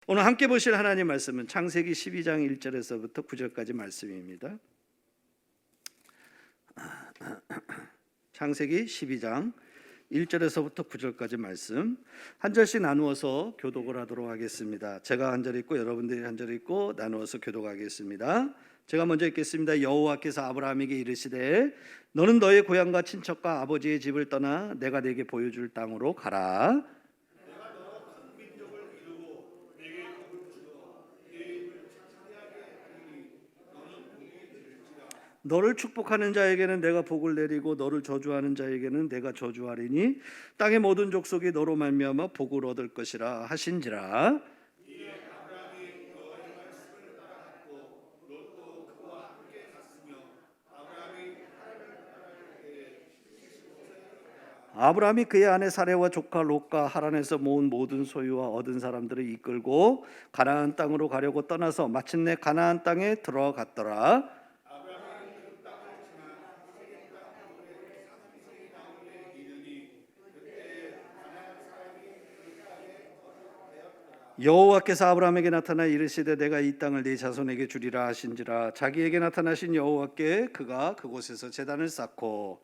오늘 함께 보실 하나님 말씀은 창세기 12장 1절에서부터 9절까지 말씀입니다. 창세기 12장 1절에서부터 9절까지 말씀 한 절씩 나누어서 교독을 하도록 하겠습니다. 제가 한 절 읽고 여러분들이 한 절 읽고 나누어서 교독하겠습니다. 제가 먼저 읽겠습니다. 여호와께서 아브라함에게 이르시되 너는 너의 고향과 친척과 아버지의 집을 떠나 내가 네게 보여줄 땅으로 가라. 너를 축복하는 자에게는 내가 복을 내리고 너를 저주하는 자에게는 내가 저주하리니 땅의 모든 족속이 너로 말미암아 복을 얻을 것이라 하신지라. 아브라함이 그의 아내 사레와 조카 롯과 하란에서 모은 모든 소유와 얻은 사람들을 이끌고 가나안 땅으로 가려고 떠나서 마침내 가나안 땅에 들어갔더라. 여호와께서 아브라함에게 나타나 이르시되 내가 이 땅을 네 자손에게 주리라 하신지라. 자기에게 나타나신 여호와께 그가 그곳에서 제단을 쌓고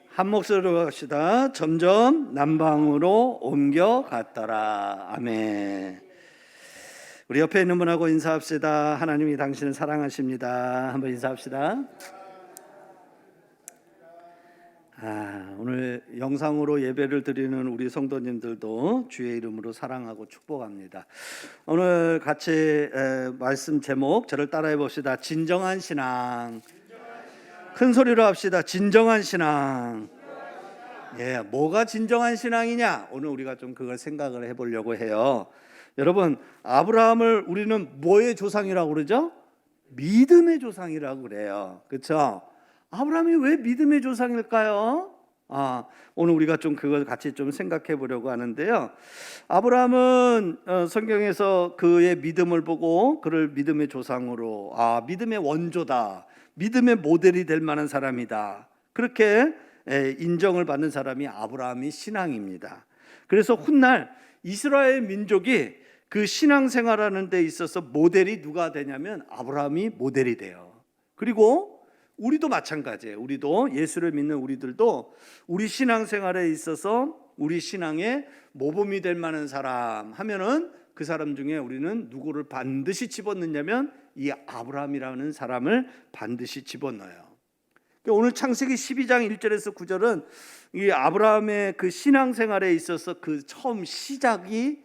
한 목소리로 합시다. 점점 남방으로 옮겨갔더라. 아멘. 우리 옆에 있는 분하고 인사합시다. 하나님이 당신을 사랑하십니다. 한번 인사합시다. 오늘 영상으로 예배를 드리는 우리 성도님들도 주의 이름으로 사랑하고 축복합니다. 오늘 같이 말씀 제목 저를 따라해 봅시다. 진정한 신앙. 큰 소리로 합시다. 진정한 신앙. 뭐가 진정한 신앙이냐? 오늘 우리가 좀 그걸 생각을 해보려고 해요. 여러분, 아브라함을 우리는 뭐의 조상이라고 그러죠? 믿음의 조상이라고 그래요. 그렇죠? 아브라함이 왜 믿음의 조상일까요? 오늘 우리가 좀 그걸 같이 좀 생각해 보려고 하는데요. 아브라함은 성경에서 그의 믿음을 보고 그를 믿음의 조상으로, 믿음의 원조다, 믿음의 모델이 될 만한 사람이다, 그렇게 인정을 받는 사람이 아브라함의 신앙입니다. 그래서 훗날 이스라엘 민족이 그 신앙생활하는 데 있어서 모델이 누가 되냐면 아브라함이 모델이 돼요. 그리고 우리도 마찬가지예요. 우리도 예수를 믿는 우리들도 우리 신앙생활에 있어서 우리 신앙의 모범이 될 만한 사람 하면은 그 사람 중에 우리는 누구를 반드시 집어넣냐면 이 아브라함이라는 사람을 반드시 집어넣어요. 오늘 창세기 12장 1절에서 9절은 이 아브라함의 그 신앙생활에 있어서 그 처음 시작이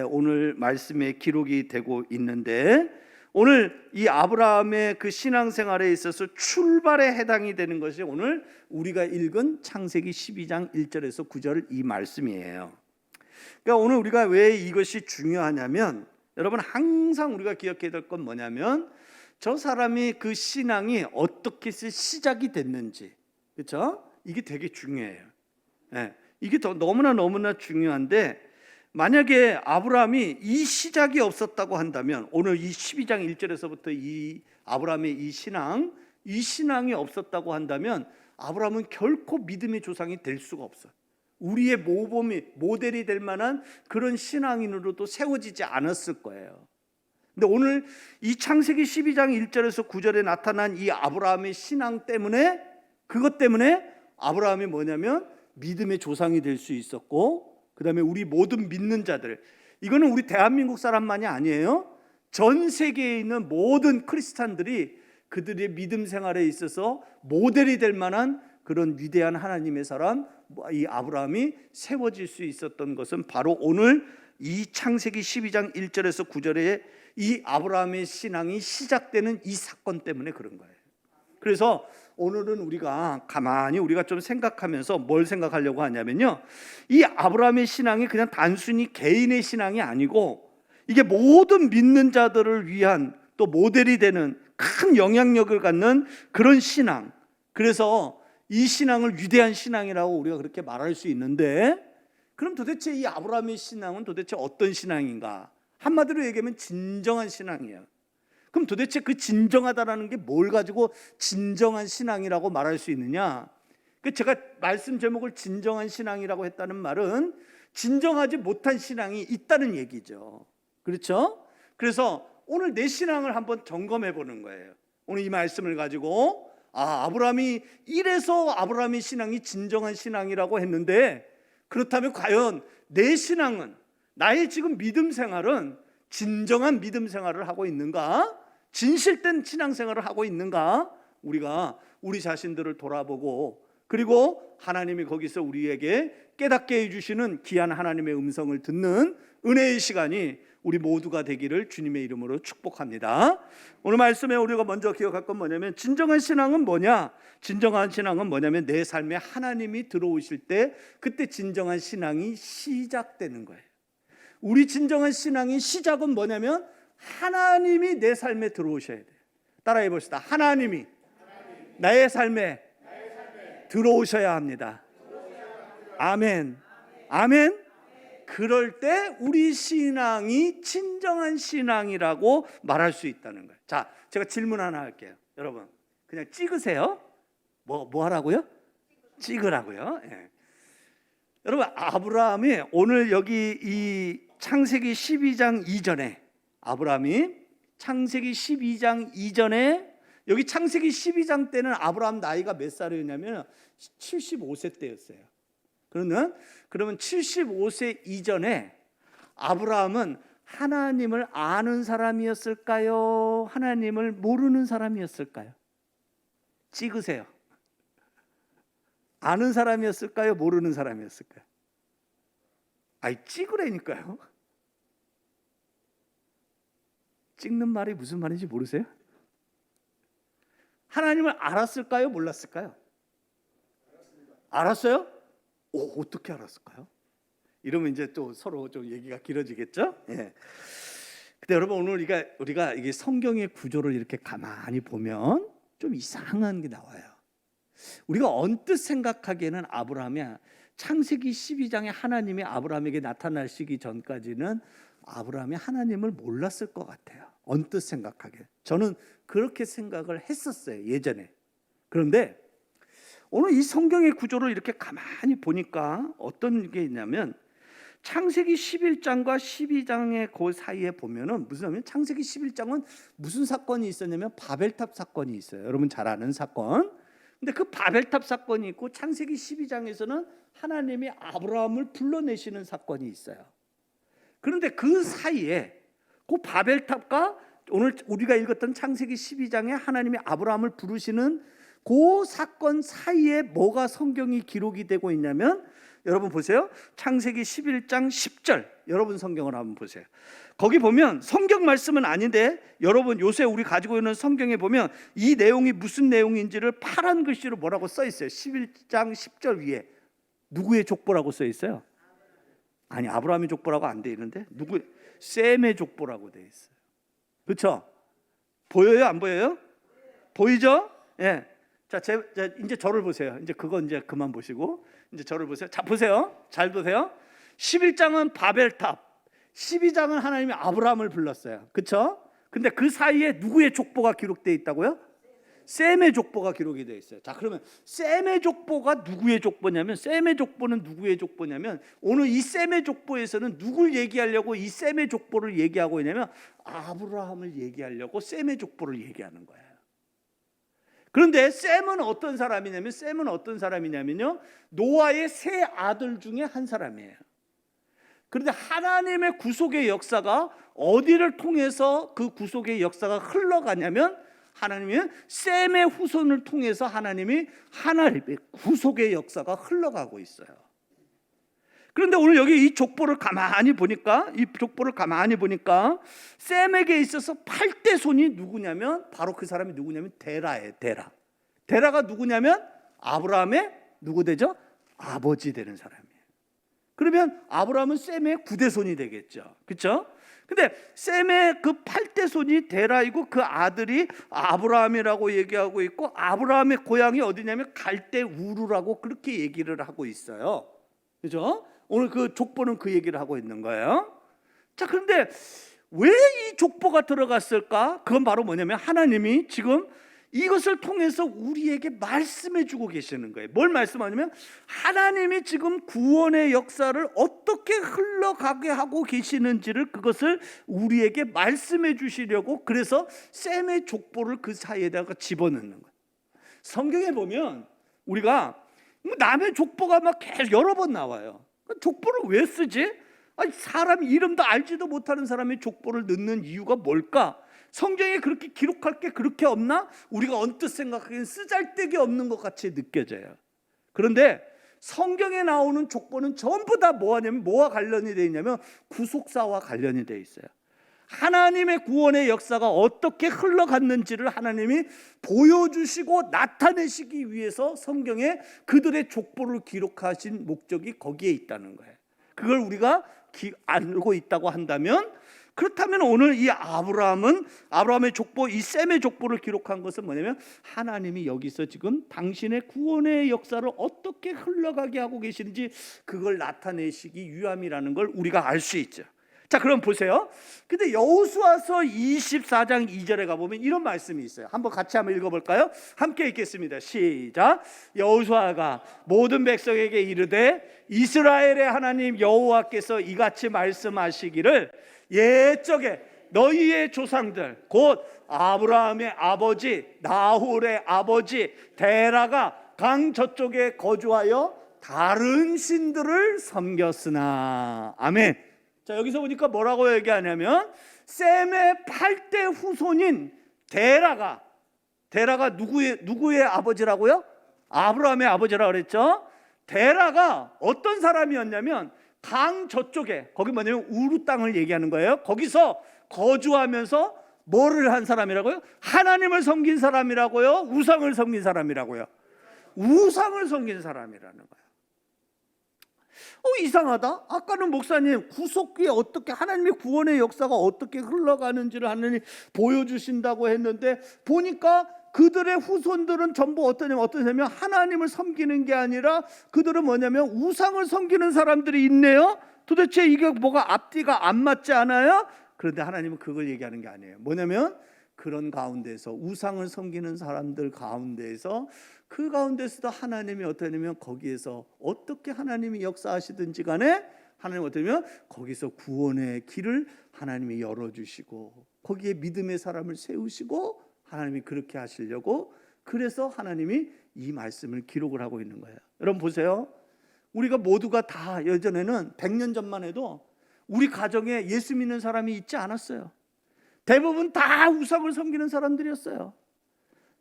오늘 말씀에 기록이 되고 있는데, 오늘 이 아브라함의 그 신앙생활에 있어서 출발에 해당이 되는 것이 오늘 우리가 읽은 창세기 12장 1절에서 9절 이 말씀이에요. 그러니까 오늘 우리가 왜 이것이 중요하냐면, 여러분 항상 우리가 기억해야 될 건 뭐냐면 저 사람이 그 신앙이 어떻게 해서 시작이 됐는지, 그렇죠? 이게 되게 중요해요. 이게 너무나 중요한데, 만약에 아브라함이 이 시작이 없었다고 한다면 오늘 이 12장 1절에서부터 이 아브라함의 이 신앙이 없었다고 한다면 아브라함은 결코 믿음의 조상이 될 수가 없어요. 우리의 모델이 될 만한 그런 신앙인으로도 세워지지 않았을 거예요. 근데 오늘 이 창세기 12장 1절에서 9절에 나타난 이 아브라함의 신앙 때문에, 그것 때문에 아브라함이 뭐냐면 믿음의 조상이 될 수 있었고, 그 다음에 우리 모든 믿는 자들, 이거는 우리 대한민국 사람만이 아니에요. 전 세계에 있는 모든 크리스찬들이 그들의 믿음 생활에 있어서 모델이 될 만한 그런 위대한 하나님의 사람, 이 아브라함이 세워질 수 있었던 것은 바로 오늘 이 창세기 12장 1절에서 9절에 이 아브라함의 신앙이 시작되는 이 사건 때문에 그런 거예요. 그래서 오늘은 우리가 가만히 우리가 좀 생각하면서 뭘 생각하려고 하냐면요, 이 아브라함의 신앙이 그냥 단순히 개인의 신앙이 아니고 이게 모든 믿는 자들을 위한 또 모델이 되는 큰 영향력을 갖는 그런 신앙. 그래서 이 신앙을 위대한 신앙이라고 우리가 그렇게 말할 수 있는데, 그럼 도대체 이 아브라함의 신앙은 도대체 어떤 신앙인가? 한마디로 얘기하면 진정한 신앙이에요. 그럼 도대체 그 진정하다라는 게 뭘 가지고 진정한 신앙이라고 말할 수 있느냐? 제가 말씀 제목을 진정한 신앙이라고 했다는 말은 진정하지 못한 신앙이 있다는 얘기죠. 그렇죠? 그래서 오늘 내 신앙을 한번 점검해 보는 거예요. 오늘 이 말씀을 가지고 아브라함이 이래서 아브라함의 신앙이 진정한 신앙이라고 했는데, 그렇다면 과연 내 신앙은, 나의 지금 믿음 생활은 진정한 믿음 생활을 하고 있는가? 진실된 신앙 생활을 하고 있는가? 우리가 우리 자신들을 돌아보고, 그리고 하나님이 거기서 우리에게 깨닫게 해주시는 귀한 하나님의 음성을 듣는 은혜의 시간이 우리 모두가 되기를 주님의 이름으로 축복합니다. 오늘 말씀에 우리가 먼저 기억할 건 뭐냐면, 진정한 신앙은 뭐냐? 진정한 신앙은 뭐냐면 내 삶에 하나님이 들어오실 때 그때 진정한 신앙이 시작되는 거예요. 우리 진정한 신앙의 시작은 뭐냐면 하나님이 내 삶에 들어오셔야 돼요. 따라해 봅시다. 하나님이 나의 삶에 들어오셔야 합니다. 아멘. 아멘. 그럴 때 우리 신앙이 진정한 신앙이라고 말할 수 있다는 거예요. 자, 제가 질문 하나 할게요. 여러분, 그냥 찍으세요. 뭐 하라고요? 찍으라고요. 예. 여러분, 아브라함이 오늘 여기 이 창세기 12장 이전에, 아브라함이 창세기 12장 이전에, 여기 창세기 12장 때는 아브라함 나이가 몇 살이었냐면 75세 때였어요. 그러면 75세 이전에 아브라함은 하나님을 아는 사람이었을까요? 하나님을 모르는 사람이었을까요? 찍으세요. 아는 사람이었을까요? 모르는 사람이었을까요? 찍으라니까요. 찍는 말이 무슨 말인지 모르세요? 하나님을 알았을까요? 몰랐을까요? 알았어요? 어떻게 알았을까요? 이러면 이제 또 서로 좀 얘기가 길어지겠죠? 예. 근데 여러분, 오늘 우리가 이게 성경의 구조를 이렇게 가만히 보면 좀 이상한 게 나와요. 우리가 언뜻 생각하기에는 아브라함이 창세기 12장에 하나님이 아브라함에게 나타나시기 전까지는 아브라함이 하나님을 몰랐을 것 같아요. 언뜻 생각하기에. 저는 그렇게 생각을 했었어요, 예전에. 그런데 오늘 이 성경의 구조를 이렇게 가만히 보니까 어떤 게 있냐면, 창세기 11장과 12장의 그 사이에 보면은 무슨 창세기 11장은 무슨 사건이 있었냐면 바벨탑 사건이 있어요. 여러분 잘 아는 사건. 근데 그 바벨탑 사건이 있고, 창세기 12장에서는 하나님이 아브라함을 불러내시는 사건이 있어요. 그런데 그 사이에 그 바벨탑과 오늘 우리가 읽었던 창세기 12장에 하나님이 아브라함을 부르시는 그 사건 사이에 뭐가 성경이 기록이 되고 있냐면, 여러분 보세요. 창세기 11장 10절, 여러분 성경을 한번 보세요. 거기 보면 성경 말씀은 아닌데, 여러분 요새 우리 가지고 있는 성경에 보면 이 내용이 무슨 내용인지를 파란 글씨로 뭐라고 써 있어요. 11장 10절 위에 누구의 족보라고 써 있어요? 아니, 아브라함의 족보라고 안 돼 있는데 셈의 족보라고 돼 있어요. 그렇죠? 보여요? 안 보여요? 보이죠? 예. 자, 이제 저를 보세요. 이제 그건 이제 그만 보시고 이제 저를 보세요. 자, 보세요. 잘 보세요. 11장은 바벨탑, 12장은 하나님이 아브라함을 불렀어요. 그렇죠? 근데 그 사이에 누구의 족보가 기록되어 있다고요? 셈의 족보가 기록이 되어 있어요. 자, 그러면 셈의 족보가 누구의 족보냐면, 셈의 족보는 누구의 족보냐면, 오늘 이 셈의 족보에서는 누굴 얘기하려고 이 셈의 족보를 얘기하고 있냐면 아브라함을 얘기하려고 셈의 족보를 얘기하는 거예요. 그런데 셈은 어떤 사람이냐면요, 노아의 세 아들 중에 한 사람이에요. 그런데 하나님의 구속의 역사가 어디를 통해서 그 구속의 역사가 흘러가냐면, 하나님이 셈의 후손을 통해서 하나님의 구속의 역사가 흘러가고 있어요. 그런데 오늘 여기 이 족보를 가만히 보니까 셈에게 있어서 8대 손이 누구냐면 바로 그 사람이 누구냐면 데라예요. 데라가 누구냐면 아브라함의 누구 되죠? 아버지 되는 사람이에요. 그러면 아브라함은 셈의 9대 손이 되겠죠. 그렇죠? 근데 셈의 그 8대 손이 데라이고, 그 아들이 아브라함이라고 얘기하고 있고, 아브라함의 고향이 어디냐면 갈대 우르라고 그렇게 얘기를 하고 있어요. 그렇죠? 오늘 그 족보는 그 얘기를 하고 있는 거예요. 자, 그런데 왜 이 족보가 들어갔을까? 그건 바로 뭐냐면 하나님이 지금 이것을 통해서 우리에게 말씀해 주고 계시는 거예요. 뭘 말씀하냐면 하나님이 지금 구원의 역사를 어떻게 흘러가게 하고 계시는지를 그것을 우리에게 말씀해 주시려고, 그래서 셈의 족보를 그 사이에다가 집어넣는 거예요. 성경에 보면 우리가 남의 족보가 막 계속 여러 번 나와요. 족보를 왜 쓰지? 아니, 사람 이름도 알지도 못하는 사람이 족보를 넣는 이유가 뭘까? 성경에 그렇게 기록할 게 그렇게 없나? 우리가 언뜻 생각하기엔 쓰잘데기 없는 것 같이 느껴져요. 그런데 성경에 나오는 족보는 전부 다 뭐하냐면, 뭐와 관련이 되어 있냐면 구속사와 관련이 되어 있어요. 하나님의 구원의 역사가 어떻게 흘러갔는지를 하나님이 보여주시고 나타내시기 위해서 성경에 그들의 족보를 기록하신 목적이 거기에 있다는 거예요. 그걸 우리가 알고 있다고 한다면, 그렇다면 오늘 이 아브라함의 족보, 이 셈의 족보를 기록한 것은 뭐냐면 하나님이 여기서 지금 당신의 구원의 역사를 어떻게 흘러가게 하고 계시는지 그걸 나타내시기 위함이라는 걸 우리가 알 수 있죠. 자, 그럼 보세요. 근데 여호수아서 24장 2절에 가보면 이런 말씀이 있어요. 한번 같이 한번 읽어볼까요? 함께 읽겠습니다. 시작. 여호수아가 모든 백성에게 이르되 이스라엘의 하나님 여호와께서 이같이 말씀하시기를 옛적에 너희의 조상들 곧 아브라함의 아버지 나홀의 아버지 데라가 강 저쪽에 거주하여 다른 신들을 섬겼으나. 아멘. 자, 여기서 보니까 뭐라고 얘기하냐면 셈의 8대 후손인 데라가 누구의 아버지라고요? 아브라함의 아버지라고 그랬죠. 데라가 어떤 사람이었냐면 강 저쪽에, 거기 뭐냐면 우루 땅을 얘기하는 거예요. 거기서 거주하면서 뭐를 한 사람이라고요? 하나님을 섬긴 사람이라고요? 우상을 섬긴 사람이라고요? 우상을 섬긴 사람이라는 거예요. 이상하다. 아까는 목사님 구속기에 어떻게 하나님의 구원의 역사가 어떻게 흘러가는지를 하나님이 보여주신다고 했는데 보니까 그들의 후손들은 전부 어떠냐면 하나님을 섬기는 게 아니라 그들은 뭐냐면 우상을 섬기는 사람들이 있네요. 도대체 이게 뭐가 앞뒤가 안 맞지 않아요? 그런데 하나님은 그걸 얘기하는 게 아니에요. 뭐냐면 그런 가운데서 우상을 섬기는 사람들 가운데에서 그 가운데서도 하나님이 어떠냐면 거기에서 어떻게 하나님이 역사하시든지 간에 하나님 어떠냐면 거기서 구원의 길을 하나님이 열어주시고 거기에 믿음의 사람을 세우시고 하나님이 그렇게 하시려고, 그래서 하나님이 이 말씀을 기록을 하고 있는 거예요. 여러분 보세요. 우리가 모두가 다 예전에는 100년 전만 해도 우리 가정에 예수 믿는 사람이 있지 않았어요. 대부분 다 우상을 섬기는 사람들이었어요.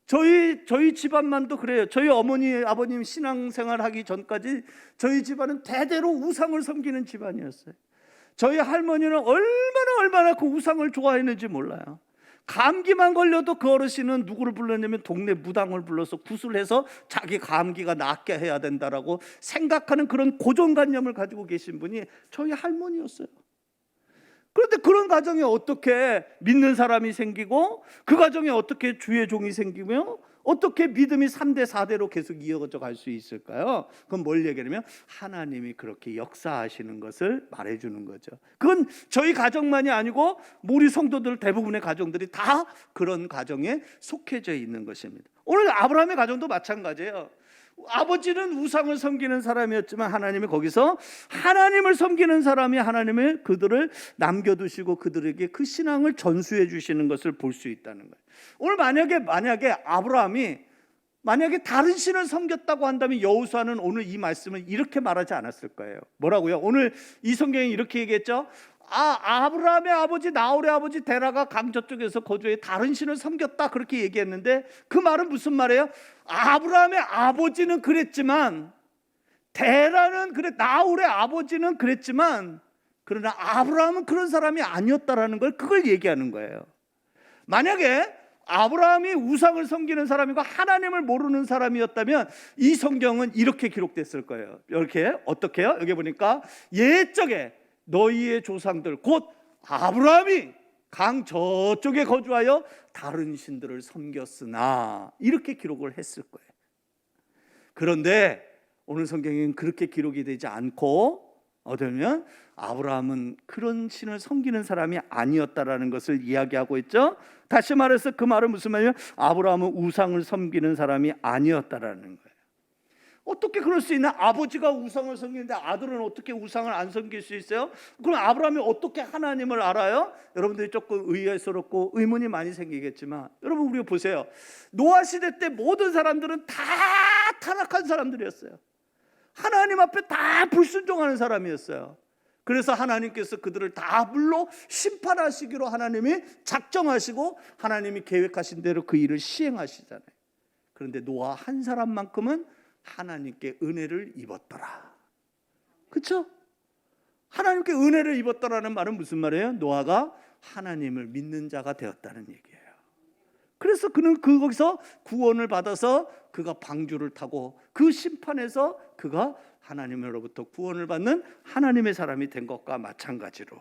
저희 집안만도 그래요. 저희 어머니 아버님 신앙생활 하기 전까지 저희 집안은 대대로 우상을 섬기는 집안이었어요. 저희 할머니는 얼마나 그 우상을 좋아했는지 몰라요. 감기만 걸려도 그 어르신은 누구를 불렀냐면 동네 무당을 불러서 구슬해서 자기 감기가 낫게 해야 된다라고 생각하는 그런 고정관념을 가지고 계신 분이 저희 할머니였어요. 그런데 그런 가정에 어떻게 믿는 사람이 생기고 그 가정에 어떻게 주의 종이 생기며 어떻게 믿음이 3대 4대로 계속 이어져 갈 수 있을까요? 그건 뭘 얘기하냐면 하나님이 그렇게 역사하시는 것을 말해주는 거죠. 그건 저희 가정만이 아니고 우리 성도들 대부분의 가정들이 다 그런 가정에 속해져 있는 것입니다. 오늘 아브라함의 가정도 마찬가지예요. 아버지는 우상을 섬기는 사람이었지만 하나님이 거기서 하나님을 섬기는 사람이 하나님의 그들을 남겨두시고 그들에게 그 신앙을 전수해 주시는 것을 볼 수 있다는 거예요. 오늘 만약에 아브라함이 만약에 다른 신을 섬겼다고 한다면 여호수아는 오늘 이 말씀을 이렇게 말하지 않았을 거예요. 뭐라고요? 오늘 이 성경이 이렇게 얘기했죠. 아브라함의 아버지 나홀의 아버지 데라가 강 저쪽에서 거주해 다른 신을 섬겼다 그렇게 얘기했는데 그 말은 무슨 말이에요? 아브라함의 아버지는 그랬지만 데라는 나홀의 아버지는 그랬지만 그러나 아브라함은 그런 사람이 아니었다라는 걸 그걸 얘기하는 거예요. 만약에 아브라함이 우상을 섬기는 사람이고 하나님을 모르는 사람이었다면 이 성경은 이렇게 기록됐을 거예요. 이렇게 어떻게요? 여기 보니까 옛적에 너희의 조상들 곧 아브라함이 강 저쪽에 거주하여 다른 신들을 섬겼으나 이렇게 기록을 했을 거예요. 그런데 오늘 성경에는 그렇게 기록이 되지 않고 어쩌면 아브라함은 그런 신을 섬기는 사람이 아니었다라는 것을 이야기하고 있죠. 다시 말해서 그 말은 무슨 말이에요? 아브라함은 우상을 섬기는 사람이 아니었다라는 거예요. 어떻게 그럴 수 있나? 아버지가 우상을 섬기는데 아들은 어떻게 우상을 안 섬길 수 있어요? 그럼 아브라함이 어떻게 하나님을 알아요? 여러분들이 조금 의아스럽고 의문이 많이 생기겠지만, 여러분 우리가 보세요. 노아 시대 때 모든 사람들은 다 타락한 사람들이었어요. 하나님 앞에 다 불순종하는 사람이었어요. 그래서 하나님께서 그들을 다 물로 심판하시기로 하나님이 작정하시고 하나님이 계획하신 대로 그 일을 시행하시잖아요. 그런데 노아 한 사람만큼은 하나님께 은혜를 입었더라. 그렇죠? 하나님께 은혜를 입었더라는 말은 무슨 말이에요? 노아가 하나님을 믿는 자가 되었다는 얘기예요. 그래서 그는 거기서 구원을 받아서 그가 방주를 타고 그 심판에서 그가 하나님으로부터 구원을 받는 하나님의 사람이 된 것과 마찬가지로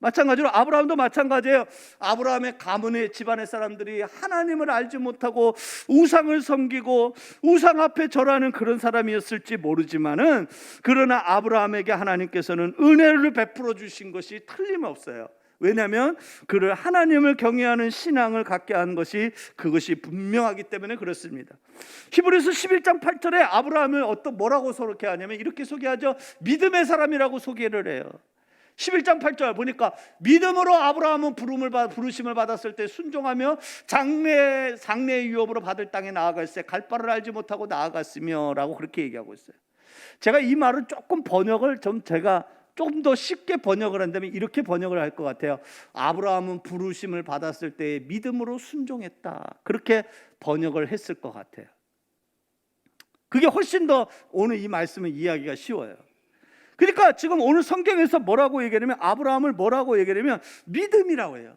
아브라함도 마찬가지예요. 아브라함의 가문의 집안의 사람들이 하나님을 알지 못하고 우상을 섬기고 우상 앞에 절하는 그런 사람이었을지 모르지만은, 그러나 아브라함에게 하나님께서는 은혜를 베풀어 주신 것이 틀림없어요. 왜냐하면 그를 하나님을 경외하는 신앙을 갖게 한 것이 그것이 분명하기 때문에 그렇습니다. 히브리서 11장 8절에 아브라함을 뭐라고 소개하냐면 이렇게 소개하죠. 믿음의 사람이라고 소개를 해요. 11장 8절 보니까 믿음으로 아브라함은 부르심을 받았을 때 순종하며 장래의 유업으로 받을 땅에 나아갈새 갈 바를 알지 못하고 나아갔으며 라고 그렇게 얘기하고 있어요. 제가 이 말은 조금 번역을 제가 좀 더 쉽게 번역을 한다면 이렇게 번역을 할 것 같아요. 아브라함은 부르심을 받았을 때 믿음으로 순종했다, 그렇게 번역을 했을 것 같아요. 그게 훨씬 더 오늘 이 말씀을 이해하기가 쉬워요. 그러니까 지금 오늘 성경에서 뭐라고 얘기하냐면 아브라함을 뭐라고 얘기하냐면 믿음이라고 해요.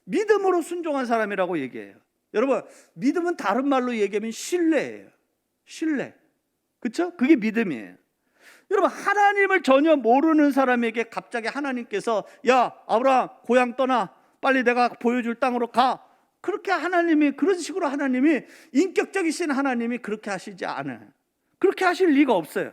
믿음으로 순종한 사람이라고 얘기해요. 여러분, 믿음은 다른 말로 얘기하면 신뢰예요. 신뢰. 그렇죠? 그게 믿음이에요. 여러분, 하나님을 전혀 모르는 사람에게 갑자기 하나님께서 야 아브라함 고향 떠나, 빨리 내가 보여줄 땅으로 가, 그렇게 하나님이, 그런 식으로 하나님이, 인격적이신 하나님이 그렇게 하시지 않아요. 그렇게 하실 리가 없어요.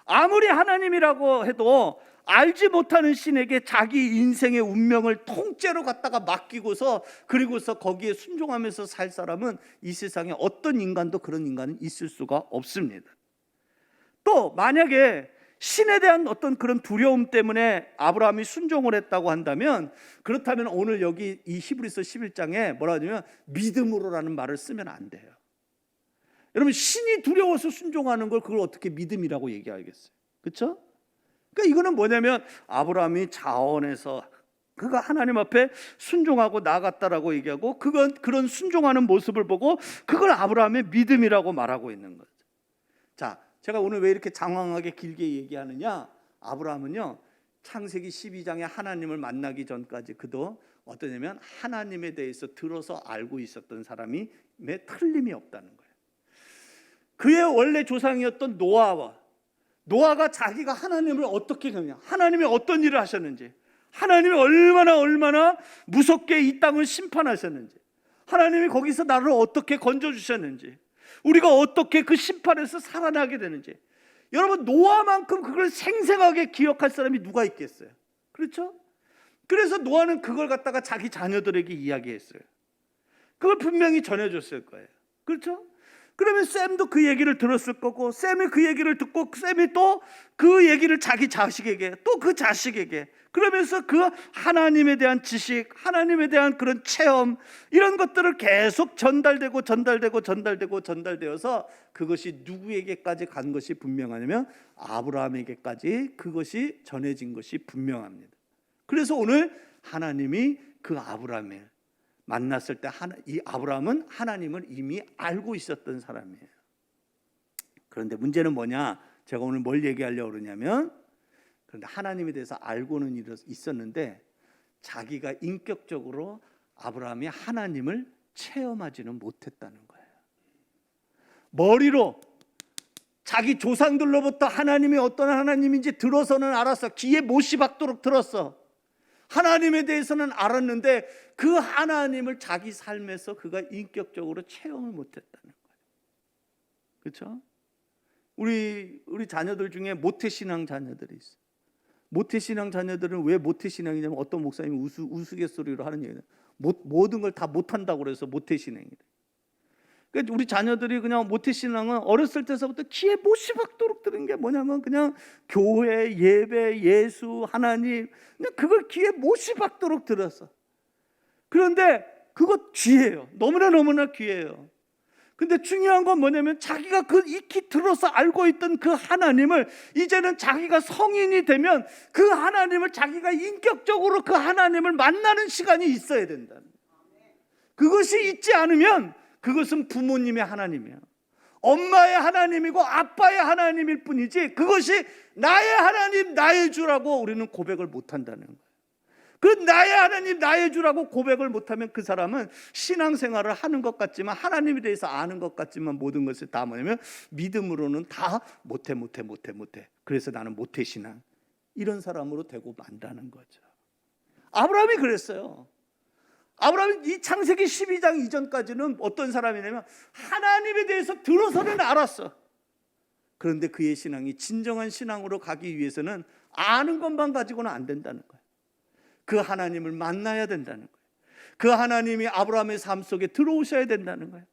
아무리 하나님이라고 해도 알지 못하는 신에게 자기 인생의 운명을 통째로 갖다가 맡기고서 그리고서 거기에 순종하면서 살 사람은 이 세상에 어떤 인간도 그런 인간은 있을 수가 없습니다. 또 만약에 신에 대한 어떤 그런 두려움 때문에 아브라함이 순종을 했다고 한다면, 그렇다면 오늘 여기 이 히브리서 11장에 뭐라 하냐면 믿음으로라는 말을 쓰면 안 돼요. 여러분, 신이 두려워서 순종하는 걸 그걸 어떻게 믿음이라고 얘기하겠어요? 그렇죠? 그러니까 이거는 뭐냐면 아브라함이 자원해서 그가 하나님 앞에 순종하고 나아갔다라고 얘기하고, 그런 순종하는 모습을 보고 그걸 아브라함의 믿음이라고 말하고 있는 거죠. 자, 제가 오늘 왜 이렇게 장황하게 길게 얘기하느냐? 아브라함은요, 창세기 12장에 하나님을 만나기 전까지 그도 어떠냐면 하나님에 대해서 들어서 알고 있었던 사람이 틀림이 없다는 거예요. 그의 원래 조상이었던 노아가 자기가 하나님을 어떻게 경냐, 하나님이 어떤 일을 하셨는지, 하나님이 얼마나 무섭게 이 땅을 심판하셨는지, 하나님이 거기서 나를 어떻게 건져주셨는지, 우리가 어떻게 그 심판에서 살아나게 되는지, 여러분 노아만큼 그걸 생생하게 기억할 사람이 누가 있겠어요? 그렇죠? 그래서 노아는 그걸 갖다가 자기 자녀들에게 이야기했어요. 그걸 분명히 전해줬을 거예요. 그렇죠? 그러면 샘도 그 얘기를 들었을 거고, 샘이 그 얘기를 듣고 샘이 또 그 얘기를 자기 자식에게, 또 그 자식에게, 그러면서 그 하나님에 대한 지식, 하나님에 대한 그런 체험, 이런 것들을 계속 전달되어서 그것이 누구에게까지 간 것이 분명하냐면 아브라함에게까지 그것이 전해진 것이 분명합니다. 그래서 오늘 하나님이 그 아브라함을 만났을 때 이 아브라함은 하나님을 이미 알고 있었던 사람이에요. 그런데 문제는 뭐냐? 제가 오늘 뭘 얘기하려고 그러냐면, 그런데 하나님에 대해서 알고는 있었는데 자기가 인격적으로 아브라함이 하나님을 체험하지는 못했다는 거예요. 머리로 자기 조상들로부터 하나님이 어떤 하나님인지 들어서는 알았어. 귀에 못이 박도록 들었어. 하나님에 대해서는 알았는데 그 하나님을 자기 삶에서 그가 인격적으로 체험을 못했다는 거예요. 그렇죠? 우리 자녀들 중에 모태신앙 자녀들이 있어요. 모태신앙 자녀들은 왜 모태신앙이냐면 어떤 목사님이 우스갯소리로 하는 얘기는 모든 걸 다 못한다고 그래서 모태신앙이래. 그러니까 우리 자녀들이 그냥 모태신앙은 어렸을 때서부터 귀에 못이 박도록 들은 게 뭐냐면 그냥 교회, 예배, 예수, 하나님, 그냥 그걸 귀에 못이 박도록 들었어. 그런데 그거 귀해요. 너무나 귀해요. 근데 중요한 건 뭐냐면 자기가 그 익히 들어서 알고 있던 그 하나님을 이제는 자기가 성인이 되면 그 하나님을 자기가 인격적으로 그 하나님을 만나는 시간이 있어야 된다는 거예요. 그것이 있지 않으면 그것은 부모님의 하나님이야. 엄마의 하나님이고 아빠의 하나님일 뿐이지 그것이 나의 하나님, 나의 주라고 우리는 고백을 못한다는 거예요. 그 나의 하나님, 나의 주라고 고백을 못하면 그 사람은 신앙생활을 하는 것 같지만 하나님에 대해서 아는 것 같지만 모든 것을 다 뭐냐면 믿음으로는 다 못해. 그래서 나는 모태신앙, 이런 사람으로 되고 만다는 거죠. 아브라함이 그랬어요. 아브라함이 이 창세기 12장 이전까지는 어떤 사람이냐면 하나님에 대해서 들어서는 알았어. 그런데 그의 신앙이 진정한 신앙으로 가기 위해서는 아는 것만 가지고는 안 된다는 거예요. 그 하나님을 만나야 된다는 거예요. 그 하나님이 아브라함의 삶 속에 들어오셔야 된다는 거예요.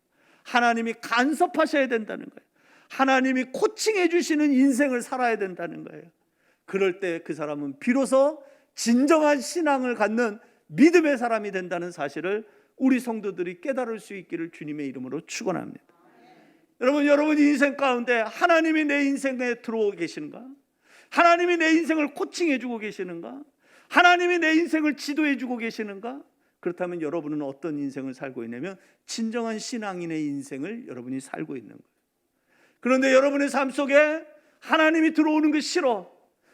하나님이 간섭하셔야 된다는 거예요. 하나님이 코칭해 주시는 인생을 살아야 된다는 거예요. 그럴 때 그 사람은 비로소 진정한 신앙을 갖는 믿음의 사람이 된다는 사실을 우리 성도들이 깨달을 수 있기를 주님의 이름으로 축원합니다. 여러분 인생 가운데 하나님이 내 인생에 들어오고 계시는가? 하나님이 내 인생을 코칭해 주고 계시는가? 하나님이 내 인생을 지도해 주고 계시는가? 그렇다면 여러분은 어떤 인생을 살고 있냐면 진정한 신앙인의 인생을 여러분이 살고 있는 거예요. 그런데 여러분의 삶 속에 하나님이 들어오는 게 싫어.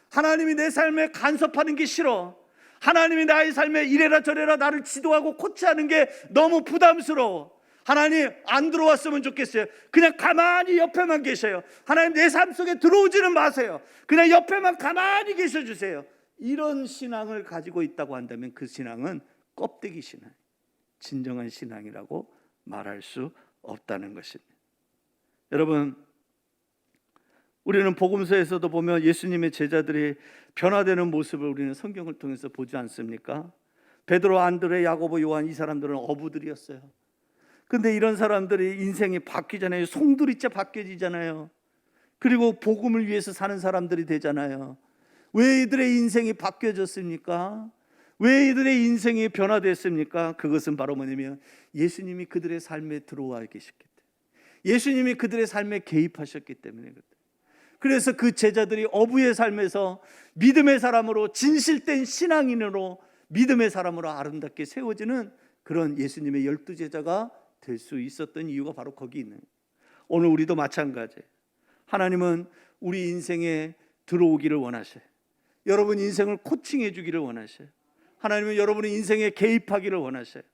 하나님이 내 삶에 간섭하는 게 싫어. 하나님이 나의 삶에 이래라 저래라 나를 지도하고 코치하는 게 너무 부담스러워. 하나님 안 들어왔으면 좋겠어요. 그냥 가만히 옆에만 계셔요. 하나님 내 삶 속에 들어오지는 마세요. 그냥 옆에만 가만히 계셔 주세요. 이런 신앙을 가지고 있다고 한다면 그 신앙은 껍데기 신앙, 진정한 신앙이라고 말할 수 없다는 것입니다. 여러분, 우리는 복음서에서도 보면 예수님의 제자들이 변화되는 모습을 우리는 성경을 통해서 보지 않습니까? 베드로, 안드레, 야고보, 요한, 이 사람들은 어부들이었어요. 근데 이런 사람들이 인생이 바뀌잖아요. 송두리째 바뀌어지잖아요. 그리고 복음을 위해서 사는 사람들이 되잖아요. 왜 이들의 인생이 바뀌어졌습니까? 왜 이들의 인생이 변화됐습니까? 그것은 바로 뭐냐면 예수님이 그들의 삶에 들어와 계셨기 때문에, 예수님이 그들의 삶에 개입하셨기 때문에. 그래서 그 제자들이 어부의 삶에서 믿음의 사람으로, 진실된 신앙인으로, 믿음의 사람으로 아름답게 세워지는 그런 예수님의 12제자가 될 수 있었던 이유가 바로 거기 있는 거예요. 오늘 우리도 마찬가지예요. 하나님은 우리 인생에 들어오기를 원하셔요. 여러분 인생을 코칭해 주기를 원하셔요. 하나님은 여러분의 인생에 개입하기를 원하셔요.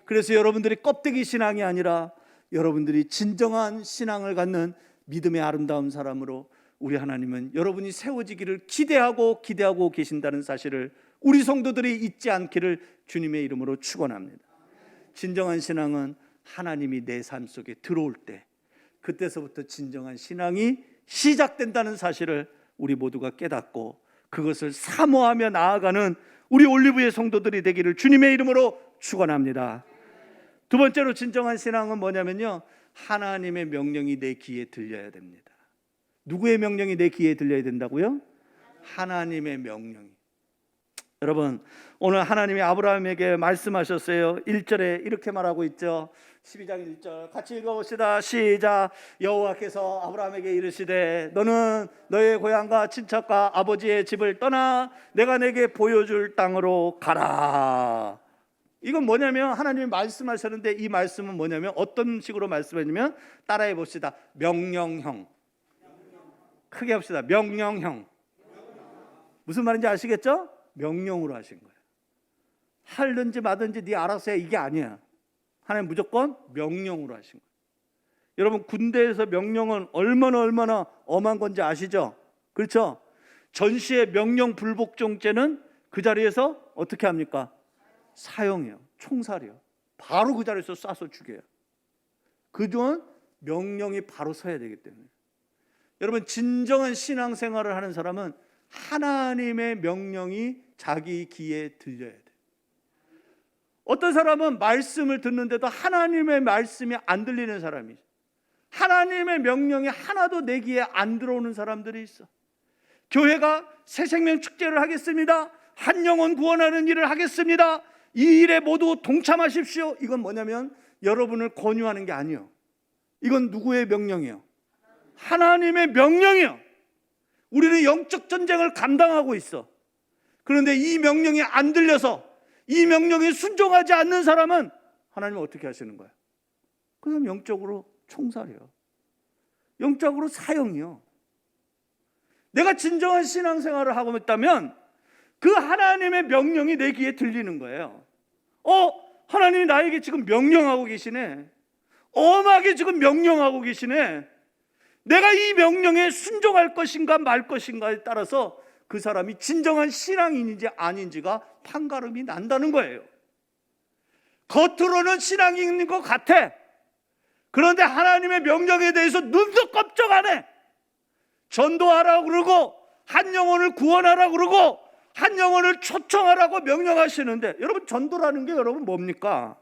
그래서 여러분들이 껍데기 신앙이 아니라 여러분들이 진정한 신앙을 갖는 믿음의 아름다운 사람으로 우리 하나님은 여러분이 세워지기를 기대하고 계신다는 사실을 우리 성도들이 잊지 않기를 주님의 이름으로 축원합니다. 진정한 신앙은 하나님이 내 삶 속에 들어올 때, 그때서부터 진정한 신앙이 시작된다는 사실을 우리 모두가 깨닫고 그것을 사모하며 나아가는 우리 올리브의 성도들이 되기를 주님의 이름으로 축원합니다. 두 번째로 진정한 신앙은 뭐냐면요, 하나님의 명령이 내 귀에 들려야 됩니다. 누구의 명령이 내 귀에 들려야 된다고요? 하나님의 명령이. 여러분, 오늘 하나님이 아브라함에게 말씀하셨어요. 1절에 이렇게 말하고 있죠. 12장 1절 같이 읽어봅시다. 시작. 여호와께서 아브라함에게 이르시되 너는 너의 고향과 친척과 아버지의 집을 떠나 내가 내게 보여줄 땅으로 가라. 이건 뭐냐면 하나님이 말씀하셨는데, 이 말씀은 뭐냐면 어떤 식으로 말씀했냐면, 따라해 봅시다. 명령형. 크게 합시다. 명령형. 무슨 말인지 아시겠죠? 명령으로 하신 거예요. 하든지 마든지 네 알아서 해, 이게 아니야. 하나님 무조건 명령으로 하신 거예요. 여러분, 군대에서 명령은 얼마나 엄한 건지 아시죠? 그렇죠? 전시의 명령 불복종죄는 그 자리에서 어떻게 합니까? 사형이요. 총살이요. 바로 그 자리에서 쏴서 죽여요. 그동안 명령이 바로 서야 되기 때문에. 여러분, 진정한 신앙생활을 하는 사람은 하나님의 명령이 자기 귀에 들려야 돼. 어떤 사람은 말씀을 듣는데도 하나님의 말씀이 안 들리는 사람이 있어. 하나님의 명령이 하나도 내 귀에 안 들어오는 사람들이 있어. 교회가 새생명 축제를 하겠습니다. 한 영혼 구원하는 일을 하겠습니다. 이 일에 모두 동참하십시오. 이건 뭐냐면 여러분을 권유하는 게 아니에요. 이건 누구의 명령이에요? 하나님의 명령이에요. 우리는 영적 전쟁을 감당하고 있어. 그런데 이 명령이 안 들려서 이 명령에 순종하지 않는 사람은 하나님은 어떻게 하시는 거예요? 그 사람 영적으로 총살이요. 영적으로 사형이요. 내가 진정한 신앙생활을 하고 있다면 그 하나님의 명령이 내 귀에 들리는 거예요. 하나님이 나에게 지금 명령하고 계시네. 엄하게 지금 명령하고 계시네. 내가 이 명령에 순종할 것인가 말 것인가에 따라서 그 사람이 진정한 신앙인인지 아닌지가 판가름이 난다는 거예요. 겉으로는 신앙인인 것 같아. 그런데 하나님의 명령에 대해서 눈도 깜짝 안 해. 전도하라고 그러고 한 영혼을 구원하라고 그러고 한 영혼을 초청하라고 명령하시는데, 여러분 전도라는 게 여러분 뭡니까?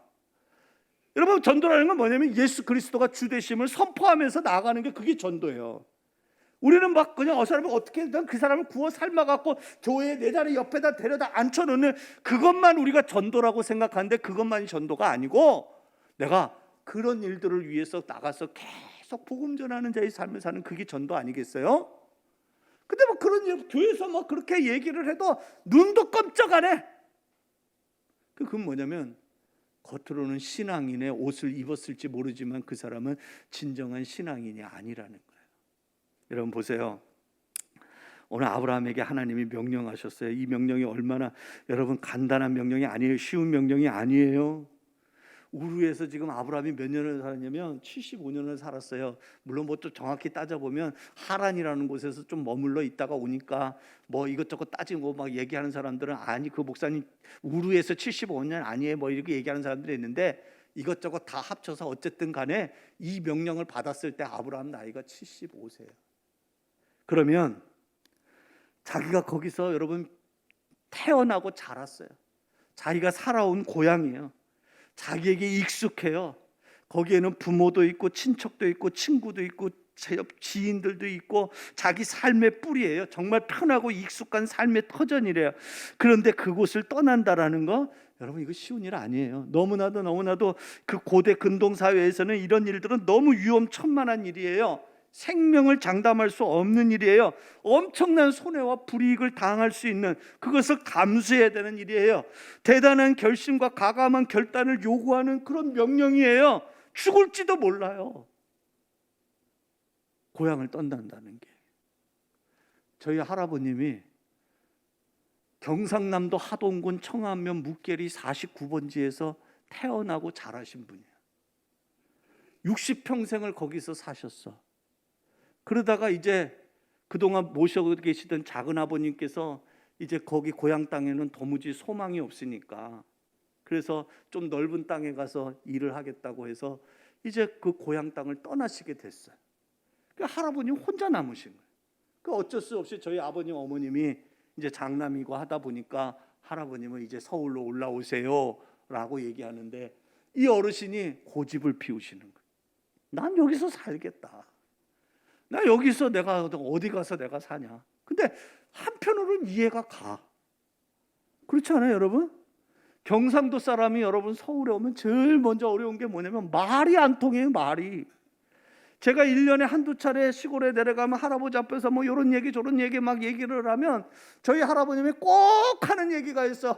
여러분 전도라는 건 뭐냐면 예수 그리스도가 주 되심을 선포하면서 나아가는 게 그게 전도예요. 우리는 막 그냥 사람을 어떻게든 그 사람을 구워 삶아갖고 교회에 내 자리 옆에다 데려다 앉혀놓는 그것만 우리가 전도라고 생각하는데 그것만이 전도가 아니고, 내가 그런 일들을 위해서 나가서 계속 복음 전하는 자의 삶을 사는 그게 전도 아니겠어요? 근데 뭐 그런 일, 교회에서 뭐 그렇게 얘기를 해도 눈도 깜짝 안 해. 그건 뭐냐면 겉으로는 신앙인의 옷을 입었을지 모르지만 그 사람은 진정한 신앙인이 아니라는 거예요. 여러분 보세요. 오늘 아브라함에게 하나님이 명령하셨어요. 이 명령이 얼마나 여러분 간단한 명령이 아니에요. 쉬운 명령이 아니에요. 우르에서 지금 아브라함이 몇 년을 살았냐면 75년을 살았어요. 물론 뭐 또 정확히 따져보면 하란이라는 곳에서 좀 머물러 있다가 오니까 뭐 이것저것 따지고 막 얘기하는 사람들은 아니 그 목사님 우르에서 75년 아니에요 뭐 이렇게 얘기하는 사람들이 있는데, 이것저것 다 합쳐서 어쨌든 간에 이 명령을 받았을 때 아브라함 나이가 75세예요. 그러면 자기가 거기서 여러분 태어나고 자랐어요. 자기가 살아온 고향이에요. 자기에게 익숙해요. 거기에는 부모도 있고 친척도 있고 친구도 있고 지인들도 있고 자기 삶의 뿌리예요. 정말 편하고 익숙한 삶의 터전이래요. 그런데 그곳을 떠난다라는 거, 여러분 이거 쉬운 일 아니에요. 너무나도 그 고대 근동사회에서는 이런 일들은 너무 위험천만한 일이에요. 생명을 장담할 수 없는 일이에요. 엄청난 손해와 불이익을 당할 수 있는, 그것을 감수해야 되는 일이에요. 대단한 결심과 과감한 결단을 요구하는 그런 명령이에요. 죽을지도 몰라요. 고향을 떠난다는 게. 저희 할아버님이 경상남도 하동군 청안면 묵계리 49번지에서 태어나고 자라신 분이에요. 60평생을 거기서 사셨어. 그러다가 이제 그동안 모셔 계시던 작은 아버님께서 이제 거기 고향 땅에는 도무지 소망이 없으니까 그래서 좀 넓은 땅에 가서 일을 하겠다고 해서 이제 그 고향 땅을 떠나시게 됐어요. 그 할아버님 혼자 남으신 거예요. 그 어쩔 수 없이 저희 아버님 어머님이 이제 장남이고 하다 보니까 할아버님은 이제 서울로 올라오세요라고 얘기하는데, 이 어르신이 고집을 피우시는 거예요. 난 여기서 살겠다. 나 여기서 내가 어디 가서 내가 사냐. 근데 한편으로는 이해가 가. 그렇지 않아요 여러분? 경상도 사람이 여러분 서울에 오면 제일 먼저 어려운 게 뭐냐면 말이 안 통해요. 말이. 제가 1년에 한두 차례 시골에 내려가면 할아버지 앞에서 뭐 이런 얘기 저런 얘기 막 얘기를 하면 저희 할아버님이 꼭 하는 얘기가 있어.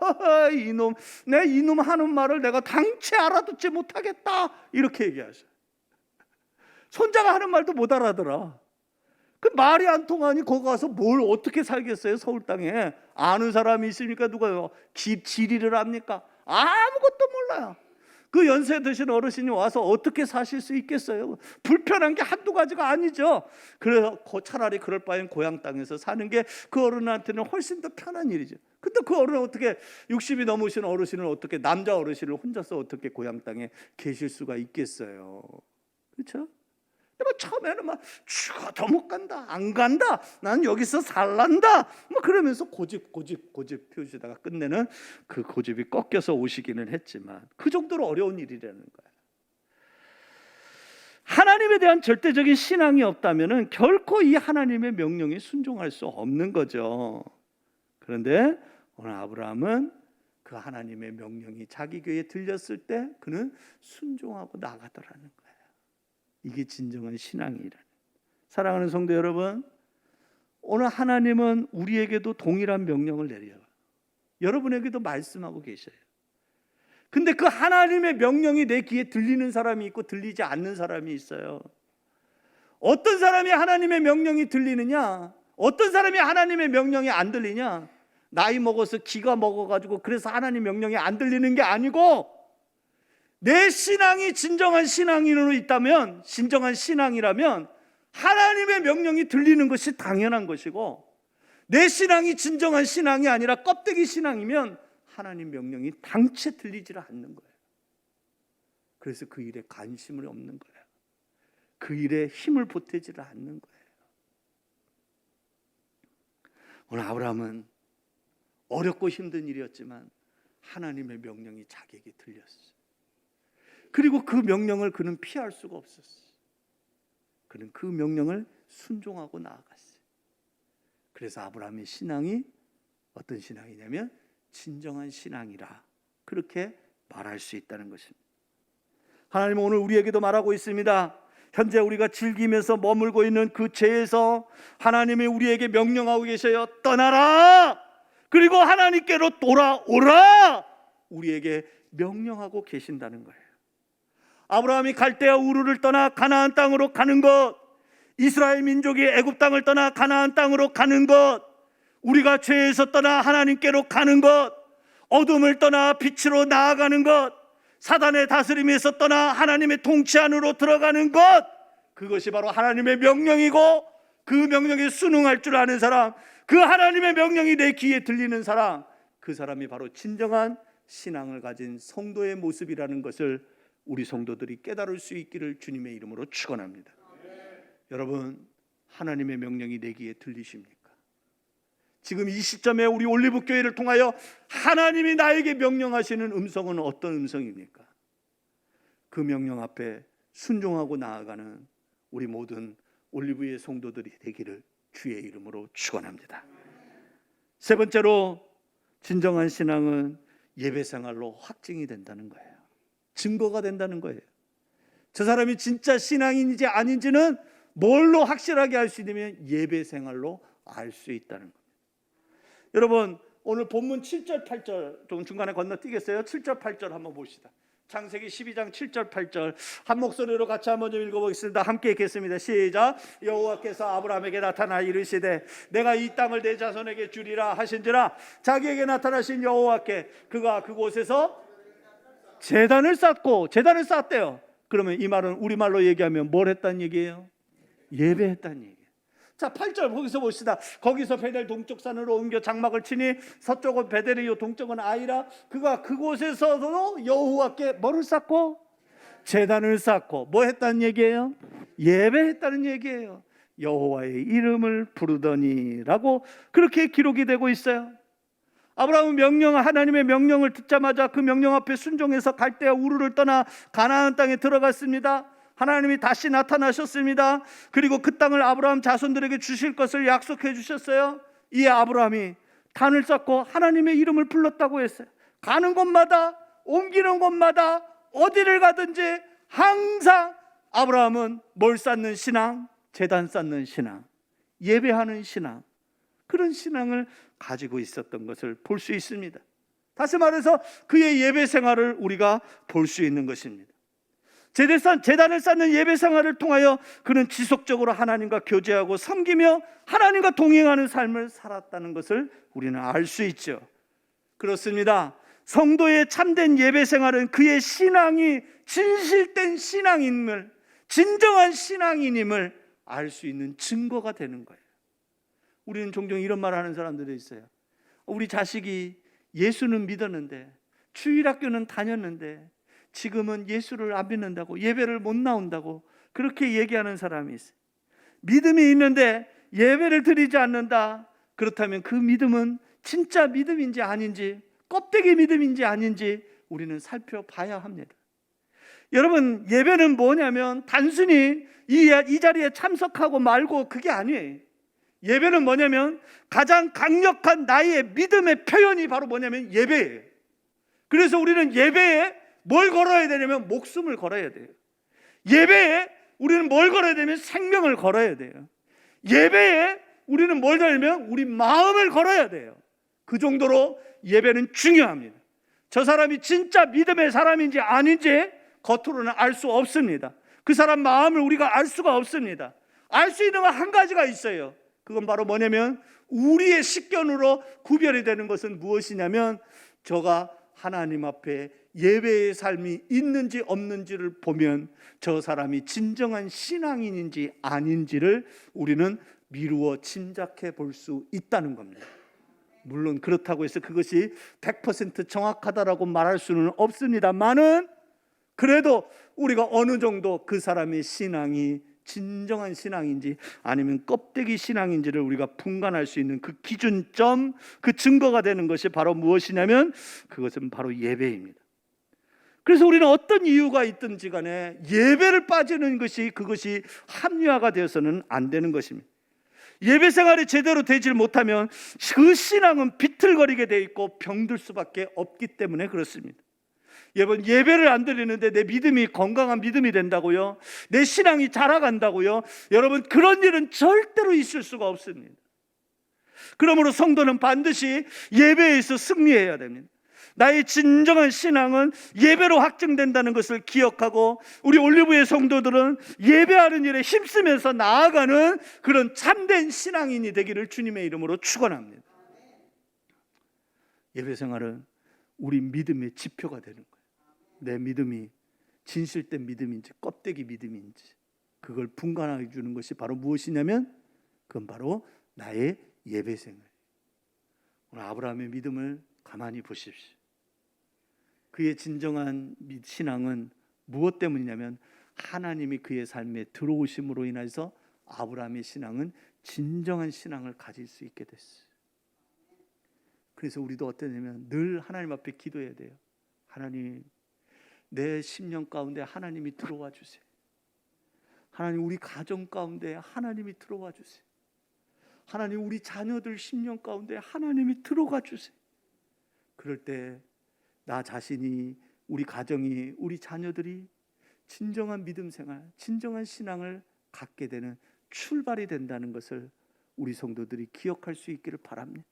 이놈, 내 이놈 하는 말을 내가 당최 알아듣지 못하겠다, 이렇게 얘기하셔. 손자가 하는 말도 못 알아들어. 그 말이 안 통하니 거기 가서 뭘 어떻게 살겠어요? 서울 땅에 아는 사람이 있습니까? 누가요? 지리를 합니까? 아무것도 몰라요. 그 연세 드신 어르신이 와서 어떻게 사실 수 있겠어요? 불편한 게 한두 가지가 아니죠. 그래서 차라리 그럴 바엔 고향 땅에서 사는 게 그 어른한테는 훨씬 더 편한 일이죠. 근데 그 어른은 어떻게 60이 넘으신 어르신을 어떻게, 남자 어르신을 혼자서 어떻게 고향 땅에 계실 수가 있겠어요? 그렇죠? 내가 처음에는 막 죽어도 못 간다, 안 간다, 난 여기서 살란다, 뭐 그러면서 고집 피우시다가 끝내는 그 고집이 꺾여서 오시기는 했지만 그 정도로 어려운 일이라는 거예요. 하나님에 대한 절대적인 신앙이 없다면 결코 이 하나님의 명령에 순종할 수 없는 거죠. 그런데 오늘 아브라함은 그 하나님의 명령이 자기 귀에 들렸을 때 그는 순종하고 나가더라는 거예요. 이게 진정한 신앙이라는. 사랑하는 성도 여러분, 오늘 하나님은 우리에게도 동일한 명령을 내려요. 여러분에게도 말씀하고 계셔요. 근데 그 하나님의 명령이 내 귀에 들리는 사람이 있고 들리지 않는 사람이 있어요. 어떤 사람이 하나님의 명령이 들리느냐, 어떤 사람이 하나님의 명령이 안 들리냐, 나이 먹어서 기가 먹어가지고 그래서 하나님 명령이 안 들리는 게 아니고, 내 신앙이 진정한 신앙인으로 있다면, 진정한 신앙이라면 하나님의 명령이 들리는 것이 당연한 것이고, 내 신앙이 진정한 신앙이 아니라 껍데기 신앙이면 하나님 명령이 당체 들리지를 않는 거예요. 그래서 그 일에 관심을 없는 거예요. 그 일에 힘을 보태지를 않는 거예요. 오늘 아브라함은 어렵고 힘든 일이었지만 하나님의 명령이 자기에게 들렸어요. 그리고 그 명령을 그는 피할 수가 없었어요. 그는 그 명령을 순종하고 나아갔어요. 그래서 아브라함의 신앙이 어떤 신앙이냐면 진정한 신앙이라, 그렇게 말할 수 있다는 것입니다. 하나님은 오늘 우리에게도 말하고 있습니다. 현재 우리가 즐기면서 머물고 있는 그 죄에서 하나님이 우리에게 명령하고 계셔요. 떠나라! 그리고 하나님께로 돌아오라! 우리에게 명령하고 계신다는 거예요. 아브라함이 갈대아 우르를 떠나 가나안 땅으로 가는 것, 이스라엘 민족이 애굽 땅을 떠나 가나안 땅으로 가는 것, 우리가 죄에서 떠나 하나님께로 가는 것, 어둠을 떠나 빛으로 나아가는 것, 사단의 다스림에서 떠나 하나님의 통치 안으로 들어가는 것, 그것이 바로 하나님의 명령이고, 그 명령에 순응할 줄 아는 사람, 그 하나님의 명령이 내 귀에 들리는 사람, 그 사람이 바로 진정한 신앙을 가진 성도의 모습이라는 것을 우리 성도들이 깨달을 수 있기를 주님의 이름으로 축원합니다. 여러분, 하나님의 명령이 내 귀에 들리십니까? 지금 이 시점에 우리 올리브 교회를 통하여 하나님이 나에게 명령하시는 음성은 어떤 음성입니까? 그 명령 앞에 순종하고 나아가는 우리 모든 올리브의 성도들이 되기를 주의 이름으로 축원합니다. 세 번째로, 진정한 신앙은 예배 생활로 확증이 된다는 거예요. 증거가 된다는 거예요. 저 사람이 진짜 신앙인인지 아닌지는 뭘로 확실하게 알 수 있냐면 예배 생활로 알 수 있다는 겁니다. 여러분, 오늘 본문 7절 8절 좀 중간에 건너뛰겠어요? 7절 8절 한번 봅시다. 창세기 12장 7절 8절 한 목소리로 같이 한번 좀 읽어보겠습니다. 함께 읽겠습니다. 시작. 여호와께서 아브라함에게 나타나 이르시되 내가 이 땅을 내 자손에게 주리라 하신지라. 자기에게 나타나신 여호와께 그가 그곳에서 제단을 쌓고, 제단을 쌓았대요. 그러면 이 말은 우리말로 얘기하면 뭘 했다는 얘기예요? 예배했다는 얘기예요. 자, 8절 거기서 봅시다. 거기서 베델 동쪽 산으로 옮겨 장막을 치니 서쪽은 베델이요 동쪽은 아이라. 그가 그곳에서도 여호와께 뭐를 쌓고? 제단을 쌓고. 뭐 했다는 얘기예요? 예배했다는 얘기예요. 여호와의 이름을 부르더니 라고 그렇게 기록이 되고 있어요. 아브라함은 하나님의 명령을 듣자마자 그 명령 앞에 순종해서 갈대아 우르를 떠나 가나안 땅에 들어갔습니다. 하나님이 다시 나타나셨습니다. 그리고 그 땅을 아브라함 자손들에게 주실 것을 약속해 주셨어요. 이에 아브라함이 단을 쌓고 하나님의 이름을 불렀다고 했어요. 가는 곳마다, 옮기는 곳마다, 어디를 가든지 항상 아브라함은 뭘 쌓는 신앙? 제단 쌓는 신앙, 예배하는 신앙, 그런 신앙을 가지고 있었던 것을 볼 수 있습니다. 다시 말해서 그의 예배 생활을 우리가 볼 수 있는 것입니다. 제단을 쌓는 예배 생활을 통하여 그는 지속적으로 하나님과 교제하고 섬기며 하나님과 동행하는 삶을 살았다는 것을 우리는 알 수 있죠. 그렇습니다. 성도의 참된 예배 생활은 그의 신앙이 진실된 신앙임을, 진정한 신앙인임을 알 수 있는 증거가 되는 거예요. 우리는 종종 이런 말 하는 사람들이 있어요. 우리 자식이 예수는 믿었는데, 주일학교는 다녔는데 지금은 예수를 안 믿는다고, 예배를 못 나온다고, 그렇게 얘기하는 사람이 있어요. 믿음이 있는데 예배를 드리지 않는다. 그렇다면 그 믿음은 진짜 믿음인지 아닌지, 껍데기 믿음인지 아닌지 우리는 살펴봐야 합니다. 여러분, 예배는 뭐냐면 단순히 이 자리에 참석하고 말고 그게 아니에요. 예배는 뭐냐면 가장 강력한 나의 믿음의 표현이 바로 뭐냐면 예배예요. 그래서 우리는 예배에 뭘 걸어야 되냐면 목숨을 걸어야 돼요. 예배에 우리는 뭘 걸어야 되면 생명을 걸어야 돼요. 예배에 우리는 뭘 걸냐면 우리 마음을 걸어야 돼요. 그 정도로 예배는 중요합니다. 저 사람이 진짜 믿음의 사람인지 아닌지 겉으로는 알 수 없습니다. 그 사람 마음을 우리가 알 수가 없습니다. 알 수 있는 건 한 가지가 있어요. 그건 바로 뭐냐면 우리의 식견으로 구별이 되는 것은 무엇이냐면 저가 하나님 앞에 예배의 삶이 있는지 없는지를 보면 저 사람이 진정한 신앙인인지 아닌지를 우리는 미루어 짐작해 볼 수 있다는 겁니다. 물론 그렇다고 해서 그것이 100% 정확하다라고 말할 수는 없습니다만은 그래도 우리가 어느 정도 그 사람의 신앙이 진정한 신앙인지 아니면 껍데기 신앙인지를 우리가 분간할 수 있는 그 기준점, 그 증거가 되는 것이 바로 무엇이냐면 그것은 바로 예배입니다. 그래서 우리는 어떤 이유가 있든지 간에 예배를 빠지는 것이 그것이 합리화가 되어서는 안 되는 것입니다. 예배 생활이 제대로 되질 못하면 그 신앙은 비틀거리게 돼 있고 병들 수밖에 없기 때문에 그렇습니다. 여러분, 예배를 안 드리는데 내 믿음이 건강한 믿음이 된다고요? 내 신앙이 자라간다고요? 여러분, 그런 일은 절대로 있을 수가 없습니다. 그러므로 성도는 반드시 예배에서 승리해야 됩니다. 나의 진정한 신앙은 예배로 확증된다는 것을 기억하고 우리 올리브의 성도들은 예배하는 일에 힘쓰면서 나아가는 그런 참된 신앙인이 되기를 주님의 이름으로 축원합니다. 예배 생활은 우리 믿음의 지표가 되는 거예요. 내 믿음이 진실된 믿음인지 껍데기 믿음인지 그걸 분간해 주는 것이 바로 무엇이냐면 그건 바로 나의 예배 생활. 오늘 아브라함의 믿음을 가만히 보십시오. 그의 진정한 신앙은 무엇 때문이냐면 하나님이 그의 삶에 들어오심으로 인해서 아브라함의 신앙은 진정한 신앙을 가질 수 있게 됐어요. 그래서 우리도 어떠냐면 늘 하나님 앞에 기도해야 돼요. 하나님, 내 10년 가운데 하나님이 들어와 주세요. 하나님, 우리 가정 가운데 하나님이 들어와 주세요. 하나님, 우리 자녀들 10년 가운데 하나님이 들어가 주세요. 그럴 때 나 자신이, 우리 가정이, 우리 자녀들이 진정한 믿음 생활, 진정한 신앙을 갖게 되는 출발이 된다는 것을 우리 성도들이 기억할 수 있기를 바랍니다.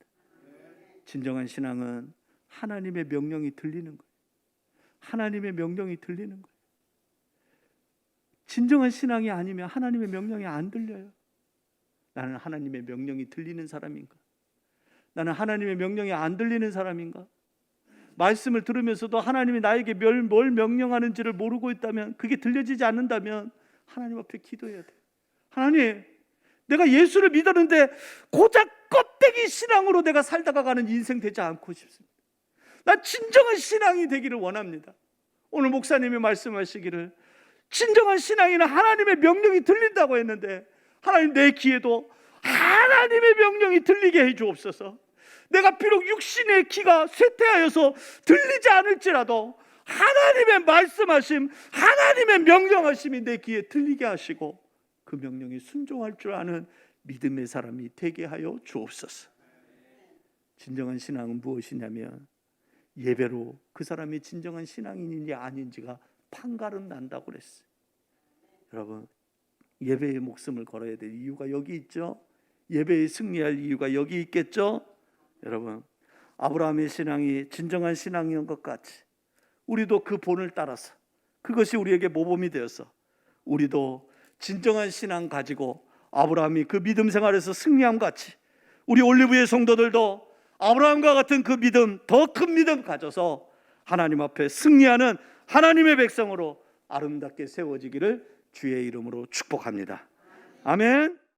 진정한 신앙은 하나님의 명령이 들리는 거예요. 하나님의 명령이 들리는 거예요. 진정한 신앙이 아니면 하나님의 명령이 안 들려요. 나는 하나님의 명령이 들리는 사람인가? 나는 하나님의 명령이 안 들리는 사람인가? 말씀을 들으면서도 하나님이 나에게 뭘 명령하는지를 모르고 있다면, 그게 들려지지 않는다면 하나님 앞에 기도해야 돼요. 하나님, 내가 예수를 믿었는데 고작 껍데기 신앙으로 내가 살다가 가는 인생 되지 않고 싶습니다. 난 진정한 신앙이 되기를 원합니다. 오늘 목사님이 말씀하시기를 진정한 신앙이나 하나님의 명령이 들린다고 했는데, 하나님, 내 귀에도 하나님의 명령이 들리게 해 주옵소서. 내가 비록 육신의 귀가 쇠퇴하여서 들리지 않을지라도 하나님의 말씀하심, 하나님의 명령하심이 내 귀에 들리게 하시고 그 명령에 순종할 줄 아는 믿음의 사람이 되게 하여 주옵소서. 진정한 신앙은 무엇이냐면 예배로 그 사람이 진정한 신앙인인지 아닌지가 판가름 난다고 그랬어요. 여러분, 예배에 목숨을 걸어야 될 이유가 여기 있죠. 예배에 승리할 이유가 여기 있겠죠. 여러분, 아브라함의 신앙이 진정한 신앙인 것 같이 우리도 그 본을 따라서 그것이 우리에게 모범이 되어서 우리도 진정한 신앙 가지고 아브라함이 그 믿음 생활에서 승리함 같이 우리 올리브의 성도들도 아브라함과 같은 그 믿음, 더 큰 믿음 가져서 하나님 앞에 승리하는 하나님의 백성으로 아름답게 세워지기를 주의 이름으로 축복합니다. 아멘.